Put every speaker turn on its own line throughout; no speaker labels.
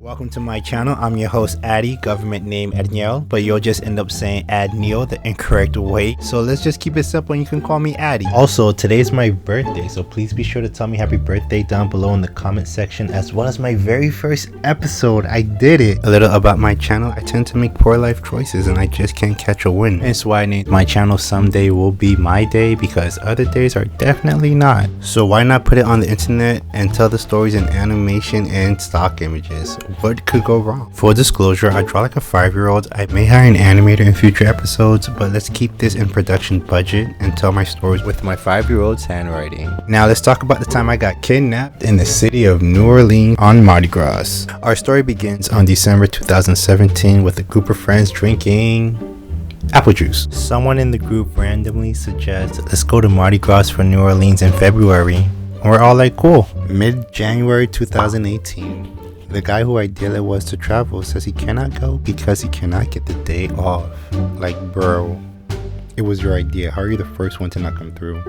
Welcome to my channel. I'm your host Addy, government name Adniel, but you'll just end up saying Adniel the incorrect way. So let's just keep it simple and you can call me Addy. Also, today's my birthday, so please be sure to tell me happy birthday down below in the comment section, as well as my very first episode. I did it. A little about my channel: I tend to make poor life choices and I just can't catch a win. That's why I named my channel Someday Will Be My Day, because other days are definitely not. So why not put it on the internet and tell the stories in animation and stock images? What could go wrong? Full disclosure, I draw like a 5-year-old. I may hire an animator in future episodes, but let's keep this in production budget and tell my stories with my 5-year-old's handwriting. Now let's talk about the time I got kidnapped in the city of New Orleans on Mardi Gras. Our story begins on December 2017 with a group of friends drinking apple juice. Someone in the group randomly suggests, let's go to Mardi Gras for New Orleans in February. And we're all like, cool. Mid-January 2018. The guy who idea it was to travel says he cannot go because he cannot get the day off. Like, bro, it was your idea. How are you the first one to not come through?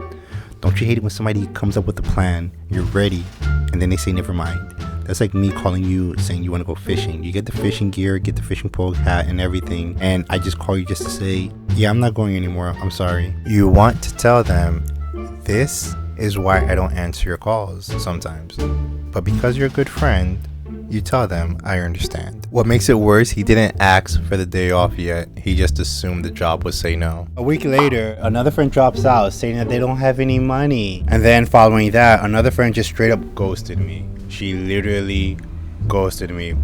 Don't you hate it when somebody comes up with a plan, you're ready, and then they say never mind? That's like me calling you saying you want to go fishing. You get the fishing gear, get the fishing pole, hat, and everything, and I just call you just to say, yeah, I'm not going anymore, I'm sorry. You want to tell them, this is why I don't answer your calls sometimes. But because you're a good friend, you tell them, I understand. What makes it worse, he didn't ask for the day off yet. He just assumed the job would say no. A week later, another friend drops out saying that they don't have any money. And then following that, another friend just straight up ghosted me. She literally ghosted me.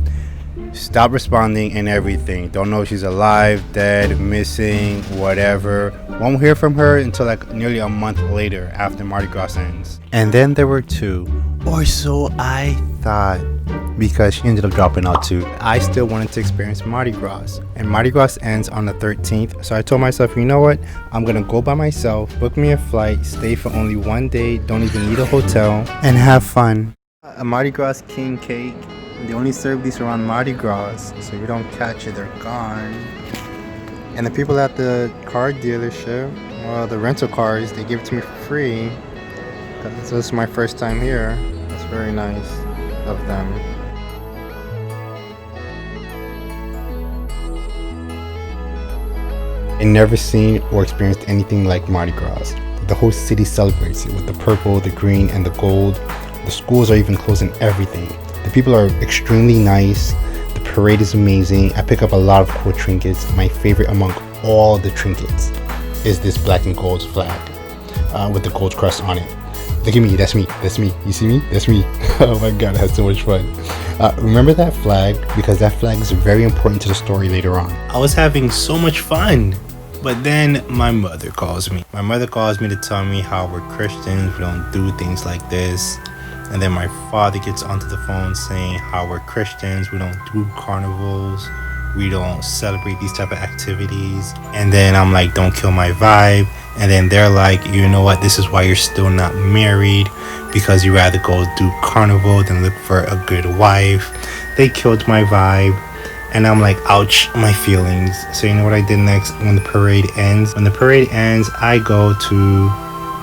Stopped responding and everything. Don't know if she's alive, dead, missing, whatever. Won't hear from her until like nearly a month later after Mardi Gras ends. And then there were two, or so I thought, because she ended up dropping out too. I still wanted to experience Mardi Gras, and Mardi Gras ends on the 13th, so I told myself, you know what, I'm gonna go by myself, book me a flight, stay for only one day, don't even need a hotel, and have fun. A Mardi Gras king cake, they only serve these around Mardi Gras, so if you don't catch it, they're gone. And the people at the car dealership, well, the rental cars, they give it to me for free, because this is my first time here. That's very nice of them. I never seen or experienced anything like Mardi Gras. The whole city celebrates it with the purple, the green, and the gold. The schools are even closed and everything. The people are extremely nice. The parade is amazing. I pick up a lot of cool trinkets. My favorite among all the trinkets is this black and gold flag with the gold crust on it. Look at me, that's me, that's me. You see me? That's me. Oh my god, I had so much fun. Remember that flag, because that flag is very important to the story later on. I was having so much fun, but then my mother calls me. My mother calls me to tell me how we're Christians, we don't do things like this. And then my father gets onto the phone saying how we're Christians, we don't do carnivals, we don't celebrate these type of activities. And then I'm like, don't kill my vibe. And then they're like, you know what, this is why you're still not married, because you rather go do carnival than look for a good wife. They killed my vibe, and I'm like, ouch, my feelings. So you know what I did next? When the parade ends, I go to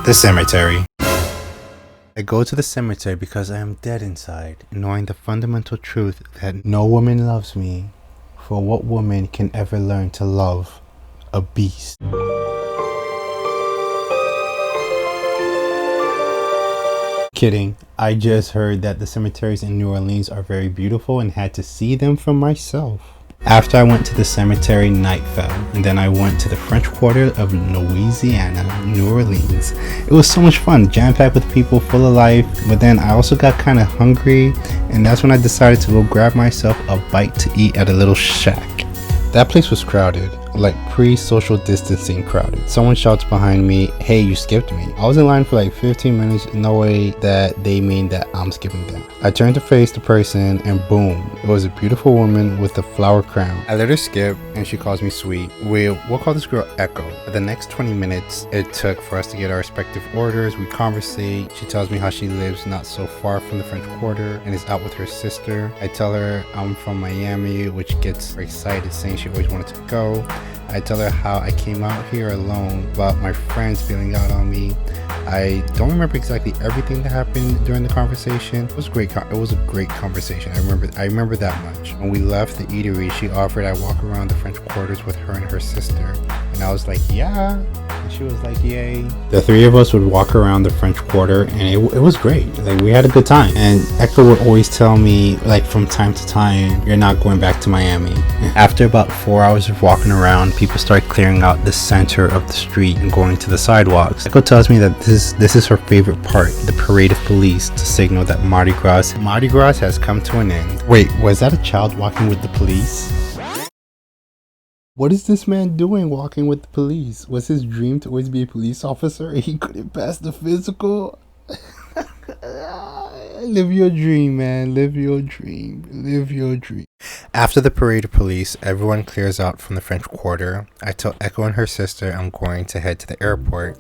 the cemetery. I go to the cemetery because I am dead inside, knowing the fundamental truth that no woman loves me. For what woman can ever learn to love a beast? Kidding. I just heard that the cemeteries in New Orleans are very beautiful and had to see them for myself. After I went to the cemetery, night fell, and then I went to the French Quarter of Louisiana, New Orleans. It was so much fun, jam-packed with people, full of life, but then I also got kind of hungry, and that's when I decided to go grab myself a bite to eat at a little shack. That place was crowded, like pre-social distancing crowded. Someone shouts behind me, hey, you skipped me. I was in line for like 15 minutes, no way that they mean that I'm skipping them. I turned to face the person and boom, it was a beautiful woman with a flower crown. I let her skip and she calls me sweet. We'll call this girl Echo. For the next 20 minutes it took for us to get our respective orders. We conversate. She tells me how she lives not so far from the French Quarter and is out with her sister. I tell her I'm from Miami, which gets her excited, saying she always wanted to go. I tell her how I came out here alone, about my friends feeling out on me. I don't remember exactly everything that happened during the conversation. It was great. It was a great conversation. I remember that much. When we left the eatery, she offered I walk around the French Quarters with her and her sister, and I was like, yeah. And she was like, yay. The three of us would walk around the French Quarter, and it was great. Like, we had a good time. And Echo would always tell me, like, from time to time, you're not going back to Miami. After about 4 hours of walking around, people start clearing out the center of the street and going to the sidewalks. Echo tells me that this is her favorite part, the parade of police, to signal that Mardi Gras has come to an end. Wait, was that a child walking with the police? What is this man doing walking with the police? Was his dream to always be a police officer and he couldn't pass the physical? Live your dream, man. Live your dream. Live your dream. After the parade of police, everyone clears out from the French Quarter. I tell Echo and her sister I'm going to head to the airport.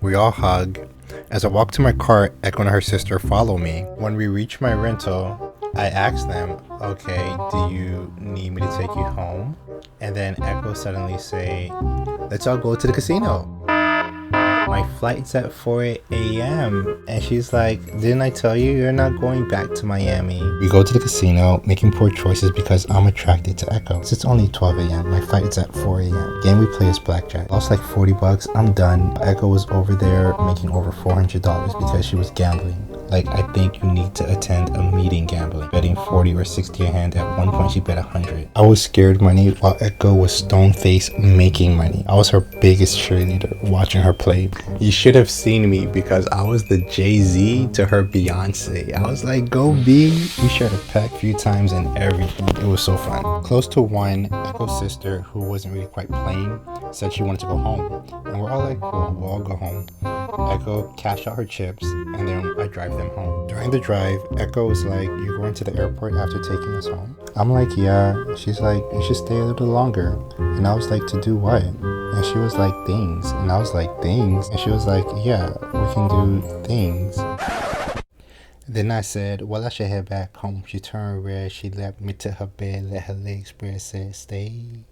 We all hug. As I walk to my car, Echo and her sister follow me. When we reach my rental, I ask them, okay, do you need me to take you home? And then Echo suddenly say, let's all go to the casino. My flight's at 4 a.m. And she's like, didn't I tell you you're not going back to Miami? We go to the casino, making poor choices because I'm attracted to Echo. It's only 12 a.m. My flight is at 4 a.m. Game we play is blackjack. Lost like 40 bucks. I'm done. Echo was over there making over $400 because she was gambling. Like, I think you need to attend a meeting gambling. Betting 40 or 60 a hand. At one point, she bet 100. I was scared money while Echo was stone-faced making money. I was her biggest cheerleader watching her play. You should have seen me because I was the Jay-Z to her Beyonce. I was like, go B. We shared a pack a few times and everything. It was so fun. Close to 1, Echo's sister, who wasn't really quite playing, said she wanted to go home. And we're all like, cool, we'll all go home. Echo cashed out her chips and then I drive them home. During the drive, Echo was like, you're going to the airport after taking us home? I'm like, yeah. She's like, you should stay a little longer. And I was like, to do what? And she was like, things. And I was like, things? And she was like, yeah, we can do things. Then I said, well, I should head back home. She turned red. She left me to her bed, let her legs spread, said, stay.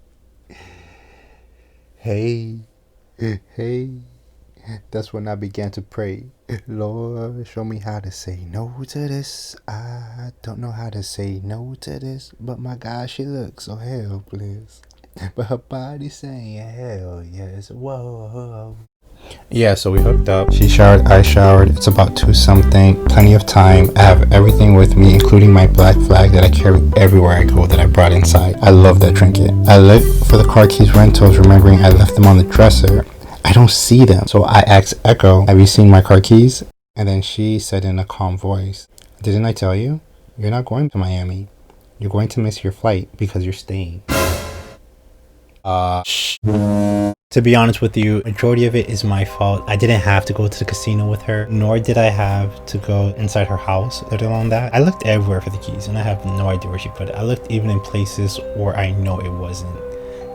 Hey, hey. That's when I began to pray. Lord, show me how to say no to this. I don't know how to say no to this. But my God, she looks so helpless. But her body saying hell yes. Whoa. Yeah, so we hooked up. She showered, I showered. It's about 2 something. Plenty of time. I have everything with me, including my black flag that I carry everywhere I go that I brought inside. I love that trinket. I looked for the car keys rentals, remembering I left them on the dresser. I don't see them. So I asked Echo, have you seen my car keys? And then she said in a calm voice, didn't I tell you? You're not going to Miami. You're going to miss your flight because you're staying. Shh. To be honest with you, majority of it is my fault. I didn't have to go to the casino with her, nor did I have to go inside her house, let alone that. I looked everywhere for the keys and I have no idea where she put it. I looked even in places where I know it wasn't.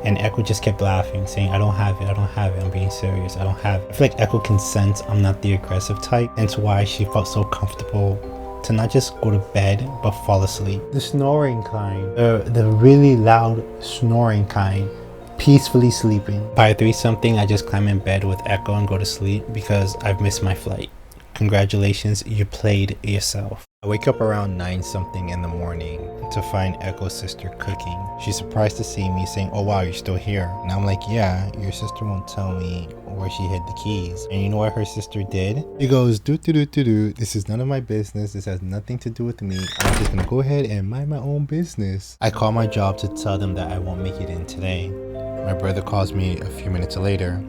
And Echo just kept laughing, saying, I don't have it, I'm being serious, I don't have it. I feel like Echo can sense I'm not the aggressive type, and it's why she felt so comfortable to not just go to bed, but fall asleep. The snoring kind, the really loud snoring kind, peacefully sleeping. By 3 something, I just climb in bed with Echo and go to sleep because I've missed my flight. Congratulations, you played yourself. I wake up around 9 something in the morning to find Echo's sister cooking. She's surprised to see me, saying, oh wow, you're still here. And I'm like, yeah, your sister won't tell me where she hid the keys. And you know what her sister did? She goes, this is none of my business. This has nothing to do with me. I'm just gonna go ahead and mind my own business. I call my job to tell them that I won't make it in today. My brother calls me a few minutes later.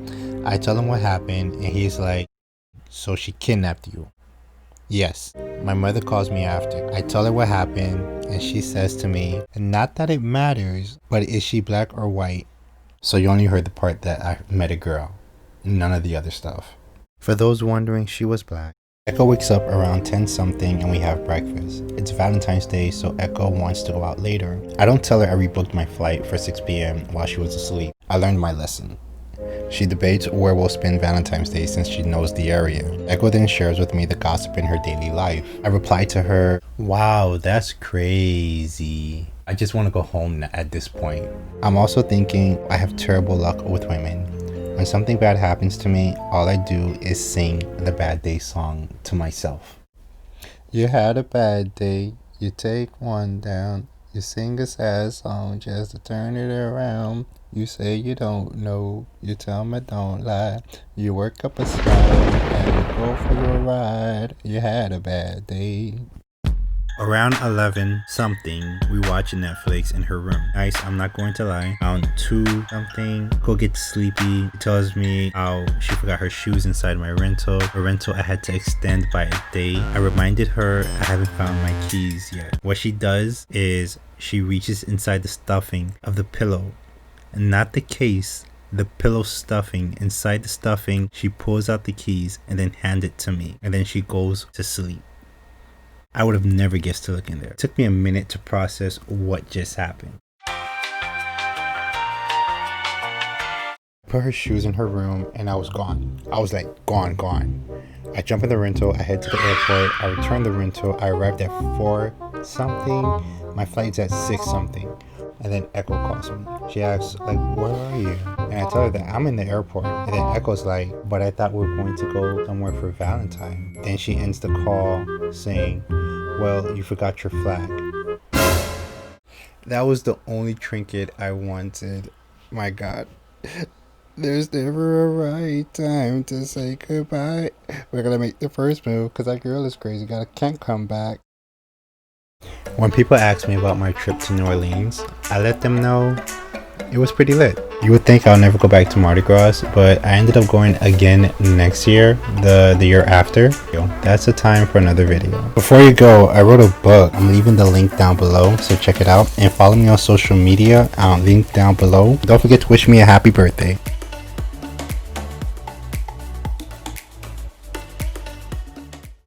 I tell him what happened and he's like, so she kidnapped you? Yes. My mother calls me after. I tell her what happened and she says to me, not that it matters, but is she black or white? So you only heard the part that I met a girl, none of the other stuff. For those wondering, she was black. Echo wakes up around 10 something and we have breakfast. It's Valentine's Day, so Echo wants to go out later. I don't tell her I rebooked my flight for 6 p.m. while she was asleep. I learned my lesson. She debates where we'll spend Valentine's Day since she knows the area. Echo then shares with me the gossip in her daily life. I reply to her, wow, that's crazy. I just want to go home at this point. I'm also thinking I have terrible luck with women. When something bad happens to me, all I do is sing the bad day song to myself. You had a bad day, you take one down, you sing a sad song just to turn it around. You say you don't know, you tell me don't lie. You work up a smile and you go for your ride. You had a bad day. Around 11 something, we watch Netflix in her room. Nice, I'm not going to lie. Around 2 something, Go gets sleepy. She tells me how she forgot her shoes inside my rental. A rental I had to extend by a day. I reminded her I haven't found my keys yet. What she does is she reaches inside the stuffing of the pillow, and not the case, the pillow stuffing. Inside the stuffing, she pulls out the keys and then hands it to me, and then she goes to sleep. I would have never guessed to look in there. It took me a minute to process what just happened. Put her shoes in her room and I was gone. I was like, gone. I jump in the rental, I head to the airport, I return the rental, I arrived at 4 something, my flight's at 6 something. And then Echo calls me. She asks, like, where are you? And I tell her that I'm in the airport. And then Echo's like, but I thought we were going to go somewhere for Valentine. Then she ends the call saying, well, you forgot your flag. That was the only trinket I wanted. My God. There's never a right time to say goodbye. We're gonna make the first move because that girl is crazy. Can't come back. When people ask me about my trip to New Orleans, I let them know it was pretty lit. You would think I'll never go back to Mardi Gras, but I ended up going again next year, the year after. That's a time for another video. Before you go, I wrote a book. I'm leaving the link down below, so check it out. And follow me on social media, link down below. Don't forget to wish me a happy birthday.